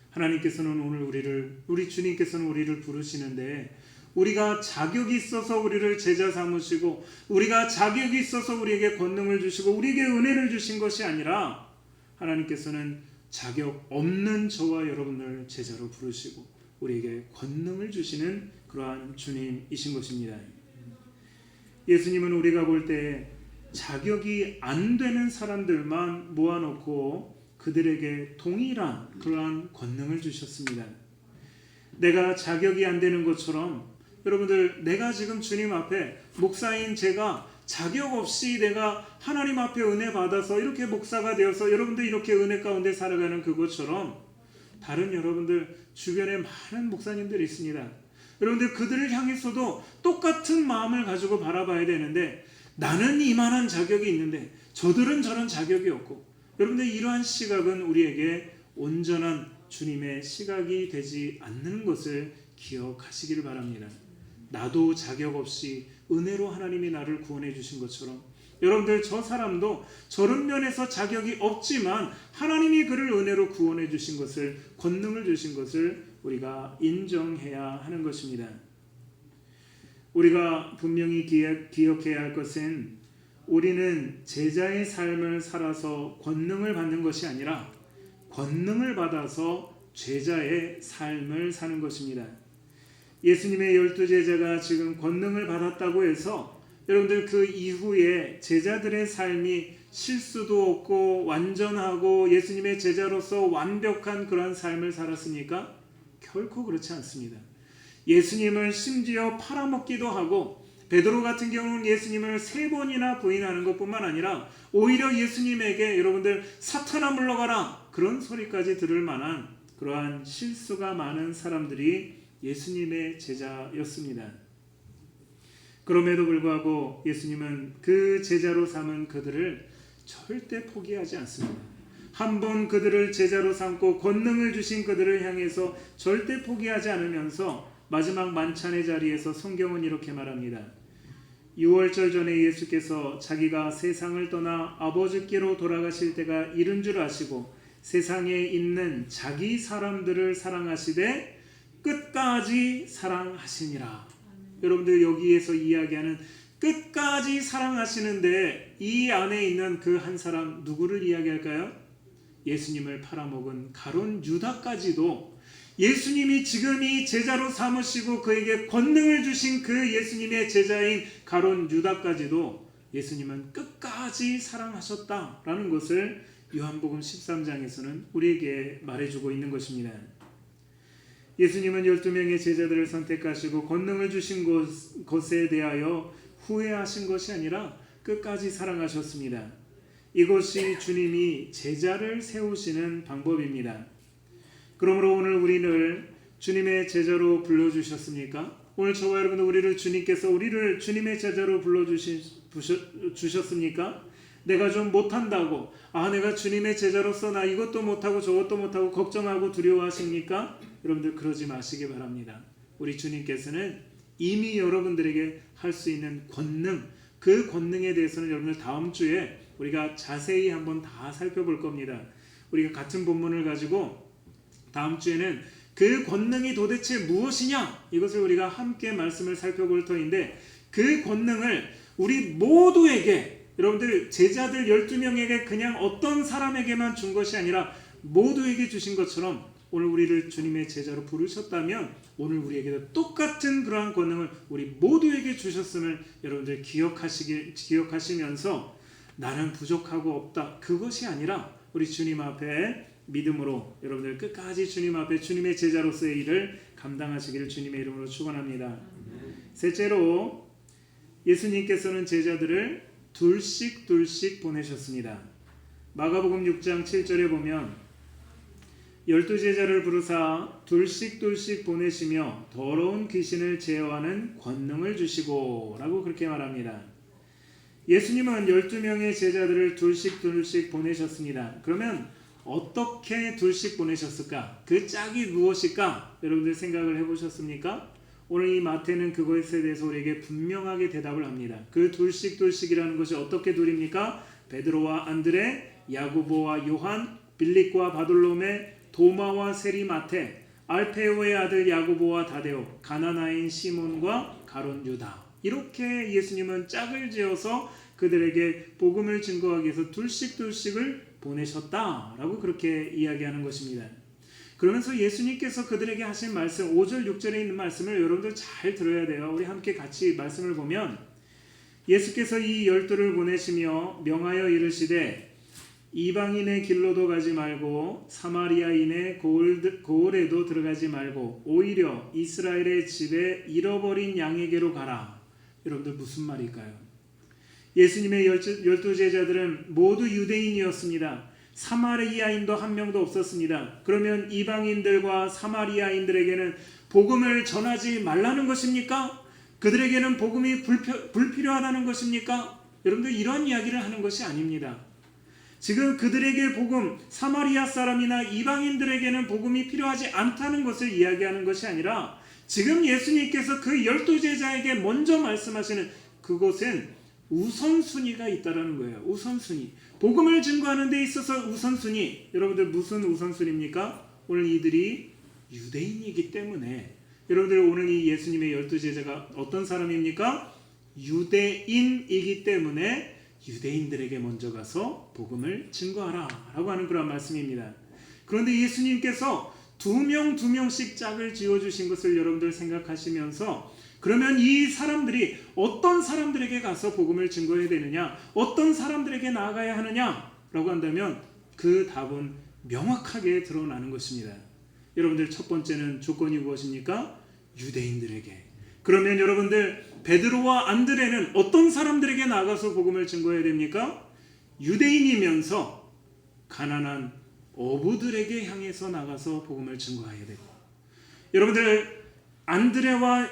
하나님께서는 오늘 우리 주님께서는 우리를 부르시는데, 우리가 자격이 있어서 우리를 제자 삼으시고, 우리가 자격이 있어서 우리에게 권능을 주시고 우리에게 은혜를 주신 것이 아니라, 하나님께서는 자격 없는 저와 여러분을 제자로 부르시고 우리에게 권능을 주시는 그러한 주님이신 것입니다. 예수님은 우리가 볼 때 자격이 안 되는 사람들만 모아놓고 그들에게 동일한 그러한 권능을 주셨습니다. 내가 자격이 안 되는 것처럼, 여러분들, 내가 지금 주님 앞에 목사인 제가 자격 없이 내가 하나님 앞에 은혜 받아서 이렇게 목사가 되어서 여러분들 이렇게 은혜 가운데 살아가는 그것처럼, 다른 여러분들 주변에 많은 목사님들이 있습니다. 여러분들 그들을 향해서도 똑같은 마음을 가지고 바라봐야 되는데, 나는 이만한 자격이 있는데 저들은 저런 자격이 없고, 여러분들 이러한 시각은 우리에게 온전한 주님의 시각이 되지 않는 것을 기억하시기를 바랍니다. 나도 자격 없이 은혜로 하나님이 나를 구원해 주신 것처럼, 여러분들 저 사람도 저런 면에서 자격이 없지만 하나님이 그를 은혜로 구원해 주신 것을, 권능을 주신 것을 우리가 인정해야 하는 것입니다. 우리가 분명히 기억해야 할 것은, 우리는 제자의 삶을 살아서 권능을 받는 것이 아니라 권능을 받아서 제자의 삶을 사는 것입니다. 예수님의 12제자가 지금 권능을 받았다고 해서 여러분들 그 이후에 제자들의 삶이 실수도 없고 완전하고 예수님의 제자로서 완벽한 그런 삶을 살았습니까? 결코 그렇지 않습니다. 예수님을 심지어 팔아먹기도 하고, 베드로 같은 경우는 예수님을 3번이나 부인하는 것뿐만 아니라 오히려 예수님에게 여러분들 사탄아 물러가라 그런 소리까지 들을 만한 그러한 실수가 많은 사람들이 예수님의 제자였습니다. 그럼에도 불구하고 예수님은 그 제자로 삼은 그들을 절대 포기하지 않습니다. 한번 그들을 제자로 삼고 권능을 주신 그들을 향해서 절대 포기하지 않으면서 마지막 만찬의 자리에서 성경은 이렇게 말합니다. 6월절 전에 예수께서 자기가 세상을 떠나 아버지께로 돌아가실 때가 이른 줄 아시고 세상에 있는 자기 사람들을 사랑하시되 끝까지 사랑하시니라. 여러분들 여기에서 이야기하는 끝까지 사랑하시는데, 이 안에 있는 그 한 사람 누구를 이야기할까요? 예수님을 팔아먹은 가룟 유다까지도, 예수님이 지금 이 제자로 삼으시고 그에게 권능을 주신 그 예수님의 제자인 가룟 유다까지도 예수님은 끝까지 사랑하셨다라는 것을 요한복음 13장에서는 우리에게 말해주고 있는 것입니다. 예수님은 12명의 제자들을 선택하시고 권능을 주신 것에 대하여 후회하신 것이 아니라 끝까지 사랑하셨습니다. 이것이 주님이 제자를 세우시는 방법입니다. 그러므로 오늘 우리를 주님의 제자로 불러주셨습니까? 오늘 저와 여러분, 우리를 주님께서 우리를 주님의 제자로 불러주셨습니까? 내가 좀 못한다고, 내가 주님의 제자로서 나 이것도 못하고 저것도 못하고 걱정하고 두려워하십니까? 여러분들 그러지 마시기 바랍니다. 우리 주님께서는 이미 여러분들에게 할 수 있는 권능, 그 권능에 대해서는 여러분들 다음 주에 우리가 자세히 한번 다 살펴볼 겁니다. 우리가 같은 본문을 가지고 다음 주에는 그 권능이 도대체 무엇이냐, 이것을 우리가 함께 말씀을 살펴볼 터인데, 그 권능을 우리 모두에게, 여러분들 제자들 12명에게 그냥 어떤 사람에게만 준 것이 아니라 모두에게 주신 것처럼, 오늘 우리를 주님의 제자로 부르셨다면 오늘 우리에게도 똑같은 그러한 권능을 우리 모두에게 주셨음을 여러분들 기억하시면서, 나는 부족하고 없다, 그것이 아니라 우리 주님 앞에 믿음으로 여러분들 끝까지 주님 앞에 주님의 제자로서의 일을 감당하시기를 주님의 이름으로 축원합니다. 셋째로, 예수님께서는 제자들을 둘씩 보내셨습니다. 마가복음 6장 7절에 보면 12 제자를 부르사 둘씩 보내시며 더러운 귀신을 제어하는 권능을 주시고 라고 그렇게 말합니다. 예수님은 12명의 제자들을 둘씩 보내셨습니다. 그러면 어떻게 둘씩 보내셨을까? 그 짝이 무엇일까? 여러분들 생각을 해보셨습니까? 오늘 이 마태는 그것에 대해서 우리에게 분명하게 대답을 합니다. 그 둘씩이라는 것이 어떻게 둘입니까? 베드로와 안드레, 야고보와 요한, 빌립과 바돌로메, 도마와 세리마테, 알페오의 아들 야고보와 다데오, 가나나인 시몬과 가룟 유다. 이렇게 예수님은 짝을 지어서 그들에게 복음을 증거하기 위해서 둘씩을 보내셨다라고 그렇게 이야기하는 것입니다. 그러면서 예수님께서 그들에게 하신 말씀 5절 6절에 있는 말씀을 여러분들 잘 들어야 돼요. 우리 함께 같이 말씀을 보면 예수께서 이 12를 보내시며 명하여 이르시되 이방인의 길로도 가지 말고 사마리아인의 고을에도 들어가지 말고 오히려 이스라엘의 집에 잃어버린 양에게로 가라. 여러분들 무슨 말일까요? 예수님의 12 제자들은 모두 유대인이었습니다. 사마리아인도 한 명도 없었습니다. 그러면 이방인들과 사마리아인들에게는 복음을 전하지 말라는 것입니까? 그들에게는 복음이 불필요하다는 것입니까? 여러분들 이런 이야기를 하는 것이 아닙니다. 지금 그들에게 복음, 사마리아 사람이나 이방인들에게는 복음이 필요하지 않다는 것을 이야기하는 것이 아니라 지금 예수님께서 그 12 제자에게 먼저 말씀하시는 그곳은 우선순위가 있다는 거예요. 우선순위. 복음을 증거하는 데 있어서 우선순위. 여러분들 무슨 우선순위입니까? 오늘 이들이 유대인이기 때문에 여러분들 오늘 이 예수님의 12 제자가 어떤 사람입니까? 유대인이기 때문에 유대인들에게 먼저 가서 복음을 증거하라 라고 하는 그런 말씀입니다. 그런데 예수님께서 두 명씩 짝을 지어주신 것을 여러분들 생각하시면서 그러면 이 사람들이 어떤 사람들에게 가서 복음을 증거해야 되느냐, 어떤 사람들에게 나아가야 하느냐 라고 한다면 그 답은 명확하게 드러나는 것입니다. 여러분들 첫 번째는 조건이 무엇입니까? 유대인들에게. 그러면 여러분들 베드로와 안드레는 어떤 사람들에게 나가서 복음을 증거해야 됩니까? 유대인이면서 가난한 어부들에게 향해서 나가서 복음을 증거해야 되고, 여러분들 안드레와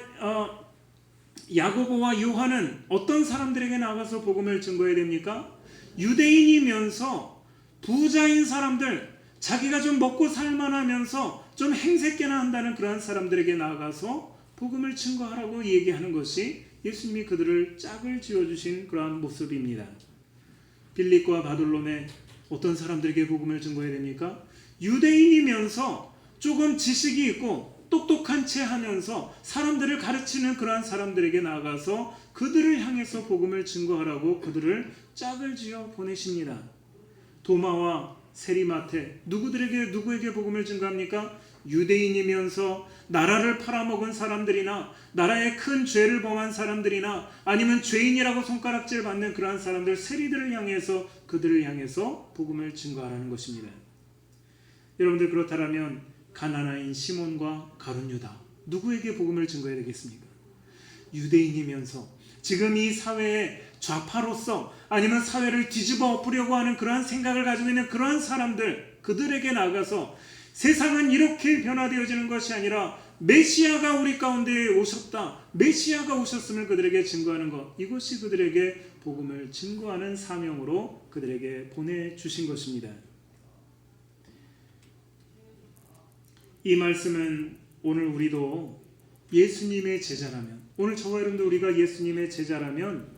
야고보와 요한은 어떤 사람들에게 나가서 복음을 증거해야 됩니까? 유대인이면서 부자인 사람들, 자기가 좀 먹고 살만하면서 좀 행색계나 한다는 그러한 사람들에게 나가서 복음을 증거하라고 얘기하는 것이 예수님이 그들을 짝을 지어주신 그러한 모습입니다. 빌립과 바돌로메 어떤 사람들에게 복음을 증거해야 됩니까? 유대인이면서 조금 지식이 있고 똑똑한 채 하면서 사람들을 가르치는 그러한 사람들에게 나가서 그들을 향해서 복음을 증거하라고 그들을 짝을 지어 보내십니다. 도마와 세리마테 누구에게 복음을 증거합니까? 유대인이면서 나라를 팔아먹은 사람들이나 나라의 큰 죄를 범한 사람들이나 아니면 죄인이라고 손가락질 받는 그러한 사람들, 세리들을 향해서 그들을 향해서 복음을 증거하라는 것입니다. 여러분들 그렇다면 가나나인 시몬과 가룟 유다 누구에게 복음을 증거해야 되겠습니까? 유대인이면서 지금 이 사회의 좌파로서 아니면 사회를 뒤집어 엎으려고 하는 그러한 생각을 가지고 있는 그러한 사람들, 그들에게 나가서 세상은 이렇게 변화되어지는 것이 아니라 메시아가 우리 가운데 오셨다, 메시아가 오셨음을 그들에게 증거하는 것, 이것이 그들에게 복음을 증거하는 사명으로 그들에게 보내주신 것입니다. 이 말씀은 오늘 우리도 예수님의 제자라면, 오늘 저와 여러분들 우리가 예수님의 제자라면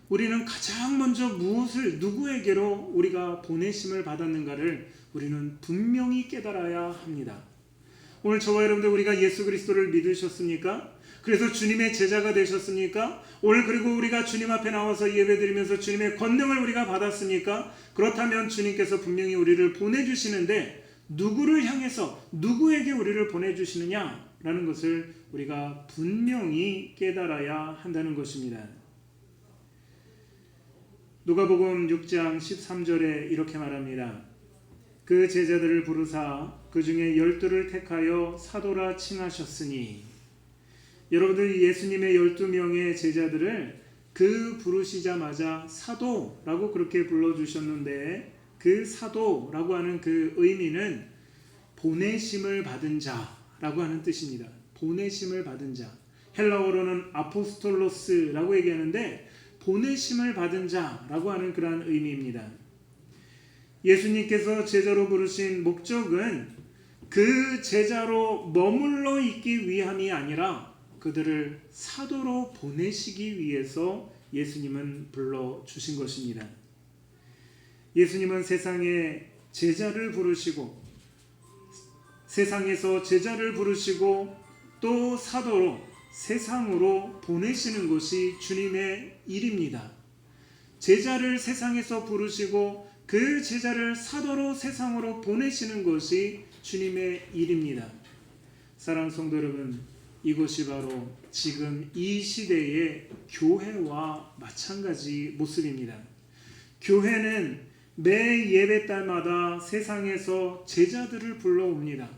우리는 가장 먼저 무엇을 누구에게로 우리가 보내심을 받았는가를 우리는 분명히 깨달아야 합니다. 오늘 저와 여러분들 우리가 예수 그리스도를 믿으셨습니까? 그래서 주님의 제자가 되셨습니까? 오늘 그리고 우리가 주님 앞에 나와서 예배드리면서 주님의 권능을 우리가 받았습니까? 그렇다면 주님께서 분명히 우리를 보내주시는데 누구를 향해서 누구에게 우리를 보내주시느냐라는 것을 우리가 분명히 깨달아야 한다는 것입니다. 누가복음 6장 13절에 이렇게 말합니다. 그 제자들을 부르사 그 중에 12를 택하여 사도라 칭하셨으니, 여러분들 예수님의 12명의 제자들을 그 부르시자마자 사도라고 그렇게 불러주셨는데 그 사도라고 하는 그 의미는 보내심을 받은 자라고 하는 뜻입니다. 보내심을 받은 자. 헬라어로는 아포스톨로스라고 얘기하는데 보내심을 받은 자라고 하는 그러한 의미입니다. 예수님께서 제자로 부르신 목적은 그 제자로 머물러 있기 위함이 아니라 그들을 사도로 보내시기 위해서 예수님은 불러주신 것입니다. 예수님은 세상에 제자를 부르시고 세상에서 제자를 부르시고 또 사도로 세상으로 보내시는 것이 주님의 일입니다. 제자를 세상에서 부르시고 그 제자를 사도로 세상으로 보내시는 것이 주님의 일입니다. 사랑하는 성도 여러분, 이것이 바로 지금 이 시대의 교회와 마찬가지 모습입니다. 교회는 매 예배달마다 세상에서 제자들을 불러옵니다.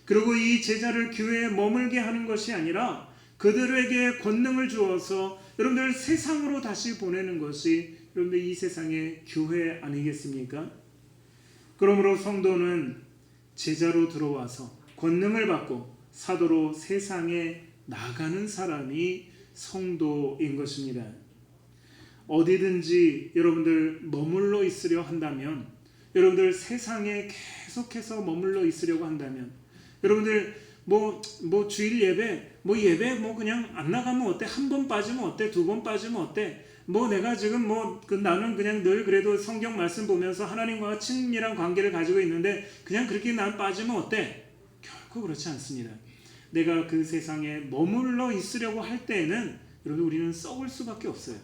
그리고 이 제자를 교회에 머물게 하는 것이 아니라 그들에게 권능을 주어서 여러분들 세상으로 다시 보내는 것이 여러분들 이 세상의 교회 아니겠습니까? 그러므로 성도는 제자로 들어와서 권능을 받고 사도로 세상에 나가는 사람이 성도인 것입니다. 어디든지 여러분들 머물러 있으려 한다면, 여러분들 세상에 계속해서 머물러 있으려고 한다면, 여러분들 뭐 주일 예배 그냥 안 나가면 어때? 한 번 빠지면 어때? 두 번 빠지면 어때? 내가 지금 나는 그냥 늘 그래도 성경 말씀 보면서 하나님과 친밀한 관계를 가지고 있는데 그냥 그렇게 난 빠지면 어때? 결코 그렇지 않습니다. 내가 그 세상에 머물러 있으려고 할 때에는 여러분 우리는 썩을 수밖에 없어요.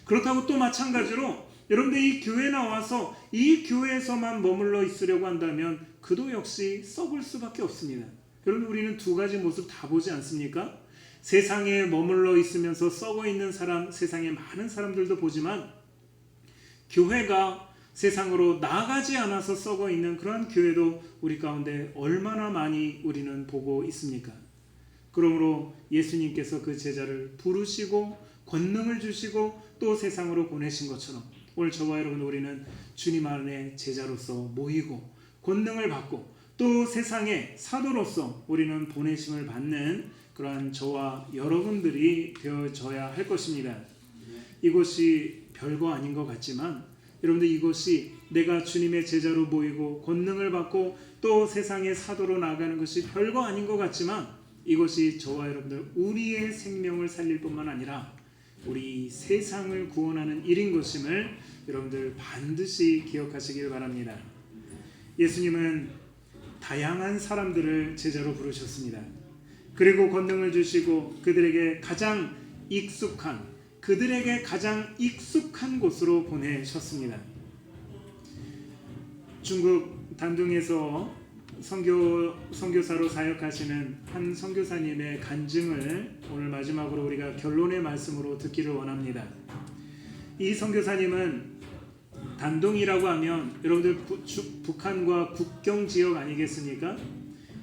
그렇다고 또 마찬가지로 여러분들 이 교회에 나와서 이 교회에서만 머물러 있으려고 한다면 그도 역시 썩을 수밖에 없습니다. 여러분 우리는 두 가지 모습 다 보지 않습니까? 세상에 머물러 있으면서 썩어 있는 사람, 세상에 많은 사람들도 보지만 교회가 세상으로 나가지 않아서 썩어 있는 그런 교회도 우리 가운데 얼마나 많이 우리는 보고 있습니까? 그러므로 예수님께서 그 제자를 부르시고 권능을 주시고 또 세상으로 보내신 것처럼 오늘 저와 여러분 우리는 주님 안에 제자로서 모이고 권능을 받고 또 세상에 사도로서 우리는 보내심을 받는 그러한 저와 여러분들이 되어져야 할 것입니다. 이것이 별거 아닌 것 같지만 여러분들 이것이 내가 주님의 제자로 모이고 권능을 받고 또 세상의 사도로 나가는 것이 별거 아닌 것 같지만 이것이 저와 여러분들 우리의 생명을 살릴 뿐만 아니라 우리 세상을 구원하는 일인 것임을 여러분들 반드시 기억하시길 바랍니다. 예수님은 다양한 사람들을 제자로 부르셨습니다. 그리고 권능을 주시고 그들에게 가장 익숙한 곳으로 보내셨습니다. 중국 단둥에서 선교사로 사역하시는 한 선교사님의 간증을 오늘 마지막으로 우리가 결론의 말씀으로 듣기를 원합니다. 이 선교사님은 단둥이라고 하면 여러분들 북한과 국경 지역 아니겠습니까?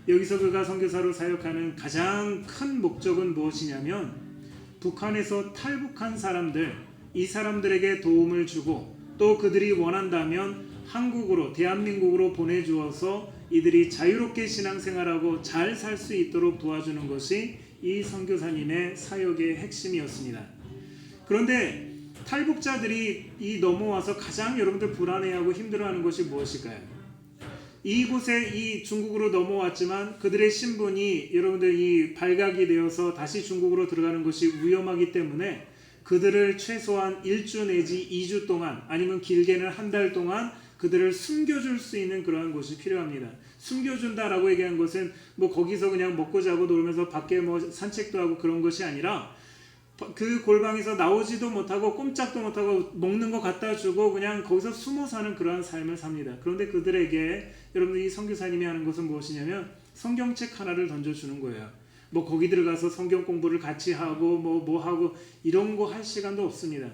여기서 그가 선교사로 사역하는 가장 큰 목적은 무엇이냐면 북한에서 탈북한 사람들, 이 사람들에게 도움을 주고 또 그들이 원한다면 한국으로, 대한민국으로 보내주어서 이들이 자유롭게 신앙생활하고 잘 살 수 있도록 도와주는 것이 이 선교사님의 사역의 핵심이었습니다. 그런데 탈북자들이 넘어와서 가장 여러분들 불안해하고 힘들어하는 것이 무엇일까요? 이곳에 이 중국으로 넘어왔지만 그들의 신분이 여러분들 이 발각이 되어서 다시 중국으로 들어가는 것이 위험하기 때문에 그들을 최소한 1주 내지 2주 동안 아니면 길게는 한 달 동안 그들을 숨겨줄 수 있는 그러한 곳이 필요합니다. 숨겨준다라고 얘기한 것은 거기서 그냥 먹고 자고 놀면서 밖에 산책도 하고 그런 것이 아니라 그 골방에서 나오지도 못하고 꼼짝도 못하고 먹는 거 갖다 주고 그냥 거기서 숨어 사는 그러한 삶을 삽니다. 그런데 그들에게 여러분들 이 선교사님이 하는 것은 무엇이냐면 성경책 하나를 던져주는 거예요. 거기 들어가서 성경 공부를 같이 하고 뭐 하고 이런 거 할 시간도 없습니다.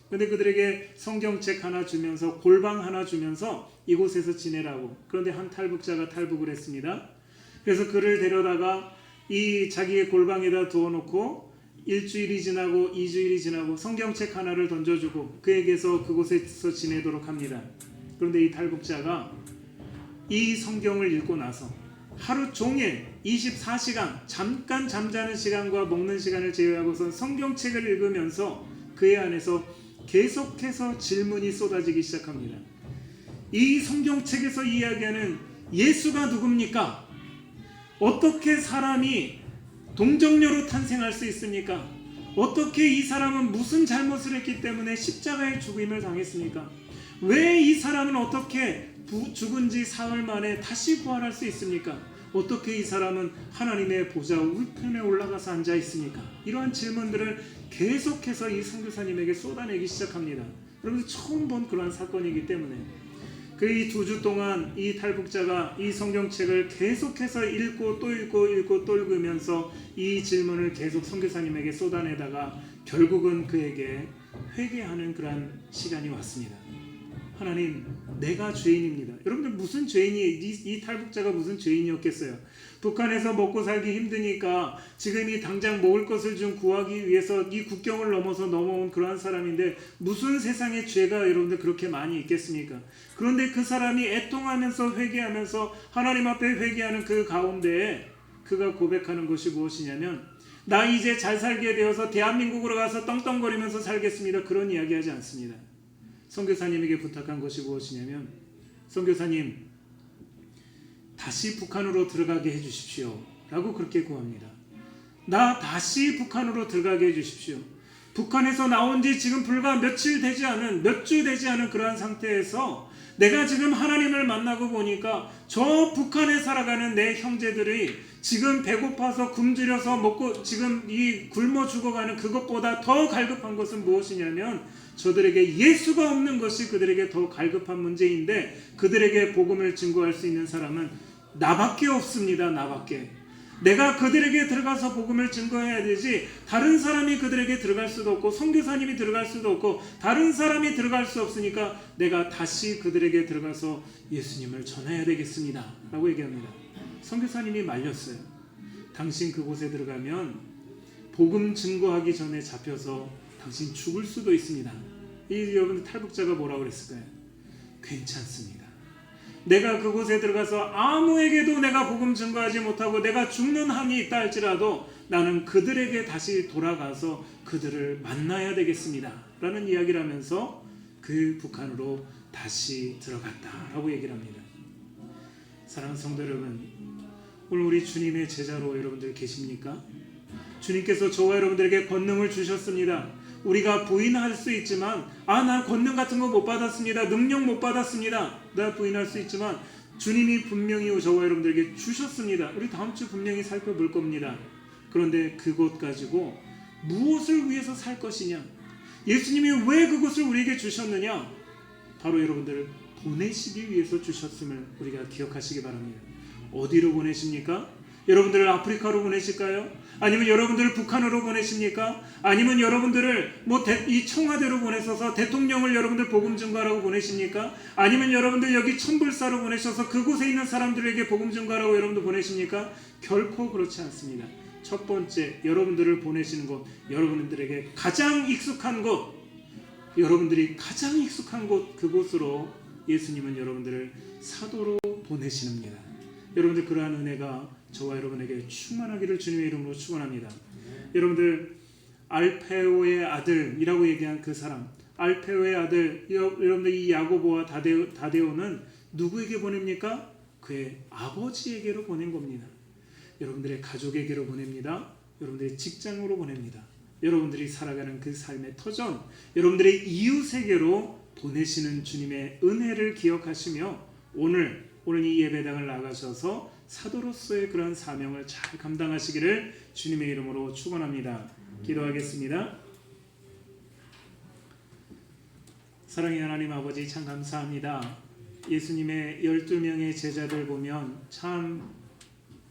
그런데 그들에게 성경책 하나 주면서 골방 하나 주면서 이곳에서 지내라고. 그런데 한 탈북자가 탈북을 했습니다. 그래서 그를 데려다가 이 자기의 골방에다 두어놓고 일주일이 지나고 2주일이 지나고 성경책 하나를 던져주고 그에게서 그곳에서 지내도록 합니다. 그런데 이 탈북자가 이 성경을 읽고 나서 하루 종일 24시간 잠깐 잠자는 시간과 먹는 시간을 제외하고선 성경책을 읽으면서 그의 안에서 계속해서 질문이 쏟아지기 시작합니다. 이 성경책에서 이야기하는 예수가 누굽니까? 어떻게 사람이 동정녀로 탄생할 수 있습니까? 어떻게 이 사람은 무슨 잘못을 했기 때문에 십자가의 죽임을 당했습니까? 왜 이 사람은 어떻게 죽은 지 사흘 만에 다시 부활할 수 있습니까? 어떻게 이 사람은 하나님의 보좌 우편에 올라가서 앉아 있습니까? 이러한 질문들을 계속해서 이 선교사님에게 쏟아내기 시작합니다. 여러분 처음 본 그러한 사건이기 때문에 그 이 2주 동안 이 탈북자가 이 성경책을 계속해서 읽고 또 읽으면서 이 질문을 계속 선교사님에게 쏟아내다가 결국은 그에게 회개하는 그러한 시간이 왔습니다. 하나님, 내가 죄인입니다. 여러분들 무슨 죄인이 이 탈북자가 무슨 죄인이었겠어요? 북한에서 먹고 살기 힘드니까 지금 이 당장 먹을 것을 좀 구하기 위해서 이 국경을 넘어서 넘어온 그러한 사람인데 무슨 세상에 죄가 여러분들 그렇게 많이 있겠습니까? 그런데 그 사람이 애통하면서 회개하면서 하나님 앞에 회개하는 그 가운데에 그가 고백하는 것이 무엇이냐면 나 이제 잘 살게 되어서 대한민국으로 가서 떵떵거리면서 살겠습니다. 그런 이야기하지 않습니다. 선교사님에게 부탁한 것이 무엇이냐면 선교사님 다시 북한으로 들어가게 해주십시오 라고 그렇게 구합니다. 나 다시 북한으로 들어가게 해주십시오. 북한에서 나온 지 지금 불과 몇 주 되지 않은 그러한 상태에서 내가 지금 하나님을 만나고 보니까 저 북한에 살아가는 내 형제들이 지금 배고파서 굶주려서 먹고 지금 이 굶어 죽어가는 그것보다 더 갈급한 것은 무엇이냐면 저들에게 예수가 없는 것이 그들에게 더 갈급한 문제인데 그들에게 복음을 증거할 수 있는 사람은 나밖에 없습니다. 나밖에. 내가 그들에게 들어가서 복음을 증거해야 되지 다른 사람이 그들에게 들어갈 수도 없고 선교사님이 들어갈 수도 없고 다른 사람이 들어갈 수 없으니까 내가 다시 그들에게 들어가서 예수님을 전해야 되겠습니다 라고 얘기합니다. 선교사님이 말렸어요. 당신 그곳에 들어가면 복음 증거하기 전에 잡혀서 당신 죽을 수도 있습니다. 여러분 탈북자가 뭐라고 그랬을까요? 괜찮습니다. 내가 그곳에 들어가서 아무에게도 내가 복음 증거하지 못하고 내가 죽는 한이 있다 할지라도 나는 그들에게 다시 돌아가서 그들을 만나야 되겠습니다 라는 이야기를 하면서 그 북한으로 다시 들어갔다라고 얘기를 합니다. 사랑하는 성도 여러분, 오늘 우리 주님의 제자로 여러분들 계십니까? 주님께서 저와 여러분들에게 권능을 주셨습니다. 우리가 부인할 수 있지만 난 권능 같은 거 못 받았습니다. 능력 못 받았습니다. 나 부인할 수 있지만 주님이 분명히 저와 여러분들에게 주셨습니다. 우리 다음 주 분명히 살펴볼 겁니다. 그런데 그것 가지고 무엇을 위해서 살 것이냐? 예수님이 왜 그것을 우리에게 주셨느냐? 바로 여러분들을 보내시기 위해서 주셨음을 우리가 기억하시기 바랍니다. 어디로 보내십니까? 여러분들을 아프리카로 보내실까요? 아니면 여러분들을 북한으로 보내십니까? 아니면 여러분들을 이 청와대로 보내셔서 대통령을 여러분들 복음 증거하라고 보내십니까? 아니면 여러분들 여기 천불사로 보내셔서 그곳에 있는 사람들에게 복음 증거하라고 여러분들 보내십니까? 결코 그렇지 않습니다. 첫 번째, 여러분들을 보내시는 곳, 여러분들에게 가장 익숙한 곳, 여러분들이 가장 익숙한 곳, 그곳으로 예수님은 여러분들을 사도로 보내시는입니다. 여러분들 그러한 은혜가 저와 여러분에게 충만하기를 주님의 이름으로 축원합니다. 여러분들 알페오의 아들이라고 얘기한 그 사람, 알페오의 아들, 여러분들 이 야고보와 다데오는 누구에게 보냅니까? 그의 아버지에게로 보낸 겁니다. 여러분들의 가족에게로 보냅니다. 여러분들의 직장으로 보냅니다. 여러분들이 살아가는 그 삶의 터전, 여러분들의 이웃에게로 보내시는 주님의 은혜를 기억하시며 오늘 이 예배당을 나가셔서 사도로서의 그런 사명을 잘 감당하시기를 주님의 이름으로 축원합니다. 기도하겠습니다. 사랑의 하나님 아버지, 참 감사합니다. 예수님의 12명의 제자들 보면 참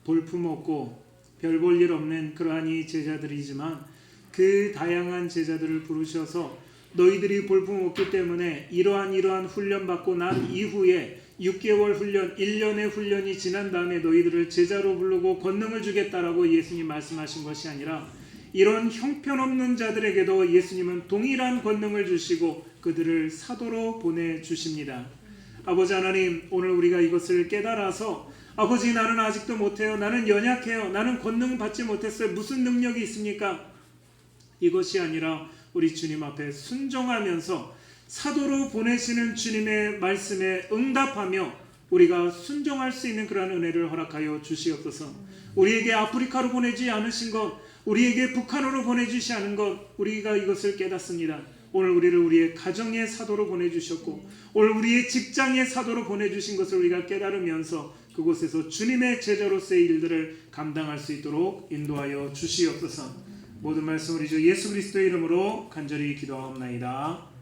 볼품없고 별 볼 일 없는 그러한 이 제자들이지만 그 다양한 제자들을 부르셔서 너희들이 볼품없기 때문에 이러한 훈련 받고 난 이후에 6개월 훈련, 1년의 훈련이 지난 다음에 너희들을 제자로 부르고 권능을 주겠다라고 예수님 말씀하신 것이 아니라 이런 형편없는 자들에게도 예수님은 동일한 권능을 주시고 그들을 사도로 보내주십니다. 아버지 하나님, 오늘 우리가 이것을 깨달아서 아버지, 나는 아직도 못해요. 나는 연약해요. 나는 권능 받지 못했어요. 무슨 능력이 있습니까? 이것이 아니라 우리 주님 앞에 순종하면서 사도로 보내시는 주님의 말씀에 응답하며 우리가 순종할 수 있는 그러한 은혜를 허락하여 주시옵소서. 우리에게 아프리카로 보내지 않으신 것, 우리에게 북한으로 보내주시 않은 것, 우리가 이것을 깨닫습니다. 오늘 우리를 우리의 가정의 사도로 보내주셨고 오늘 우리의 직장의 사도로 보내주신 것을 우리가 깨달으면서 그곳에서 주님의 제자로서의 일들을 감당할 수 있도록 인도하여 주시옵소서. 모든 말씀 우리 주 예수 그리스도의 이름으로 간절히 기도하옵나이다.